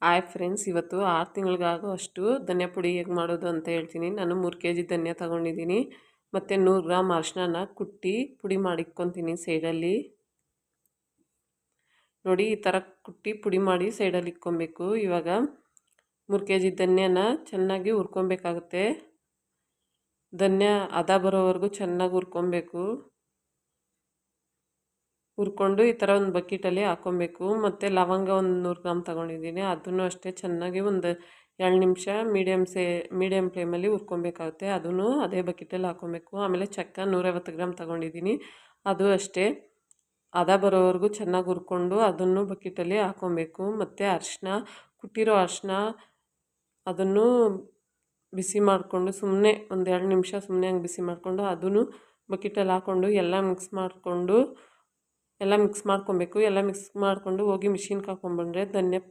Hi friends, ಇವತ್ತು 6 ತಿಂಗಳಿಗಾಗೋ ಅಷ್ಟು ಧನಿಯಾ ಪುಡಿ ಹೇಗೆ ಮಾಡೋದು ಅಂತ ಹೇಳ್ತೀನಿ. ನಾನು 3 kg ಧನಿಯಾ ತೊಗೊಂಡಿದ್ದೀನಿ. ಮತ್ತು 100 ಗ್ರಾಮ್ ಅರಿಶಿನ ಕುಟ್ಟಿ ಪುಡಿ ಮಾಡಿಟ್ಕೊತೀನಿ ಸೈಡಲ್ಲಿ. ನೋಡಿ, ಈ ಥರ ಕುಟ್ಟಿ ಪುಡಿ ಮಾಡಿ ಸೈಡಲ್ಲಿ ಇಟ್ಕೊಬೇಕು. ಇವಾಗ 3 kg ಧನಿಯಾನ ಚೆನ್ನಾಗಿ ಹುರ್ಕೊಬೇಕಾಗುತ್ತೆ. ಧನಿಯಾ ಹದ ಬರೋವರೆಗೂ ಚೆನ್ನಾಗಿ ಹುರ್ಕೊಬೇಕು. ಹುರ್ಕೊಂಡು ಈ ಥರ ಒಂದು ಬಕೆಟಲ್ಲಿ ಹಾಕ್ಕೊಬೇಕು. ಮತ್ತು ಲವಂಗ ಒಂದು 100 ಗ್ರಾಮ್ ತೊಗೊಂಡಿದ್ದೀನಿ. ಅದನ್ನು ಅಷ್ಟೇ ಚೆನ್ನಾಗಿ ಒಂದು 2 ನಿಮಿಷ ಮೀಡಿಯಮ್ ಫ್ಲೇಮಲ್ಲಿ ಹುರ್ಕೊಬೇಕಾಗುತ್ತೆ. ಅದನ್ನು ಅದೇ ಬಕೆಟಲ್ಲಿ ಹಾಕ್ಕೊಬೇಕು. ಆಮೇಲೆ ಚಕ್ಕೆ 150 ಗ್ರಾಮ್ ತೊಗೊಂಡಿದ್ದೀನಿ. ಅದು ಅಷ್ಟೇ ಹದ ಬರೋವರೆಗೂ ಚೆನ್ನಾಗಿ ಹುರ್ಕೊಂಡು ಅದನ್ನು ಬಕೆಟಲ್ಲಿ ಹಾಕ್ಕೊಬೇಕು. ಮತ್ತು ಅರಿಶಿನ, ಕುಟ್ಟಿರೋ ಅರಿಶಿನ ಅದನ್ನು ಬಿಸಿ ಮಾಡಿಕೊಂಡು ಸುಮ್ಮನೆ ಒಂದು 2 ನಿಮಿಷ ಸುಮ್ಮನೆ ಹಂಗೆ ಬಿಸಿ ಮಾಡಿಕೊಂಡು ಅದನ್ನು ಬಕೆಟಲ್ಲಿ ಹಾಕ್ಕೊಂಡು ಎಲ್ಲ ಮಿಕ್ಸ್ ಮಾಡ್ಕೊಬೇಕು. ಎಲ್ಲ ಮಿಕ್ಸ್ ಮಾಡ್ಕೊಂಡು ಹೋಗಿ ಮಿಷಿನ್ಗೆ ಹಾಕ್ಕೊಂಡ್ಬಂದರೆ ಧನಿಯಾ ಪುಡಿ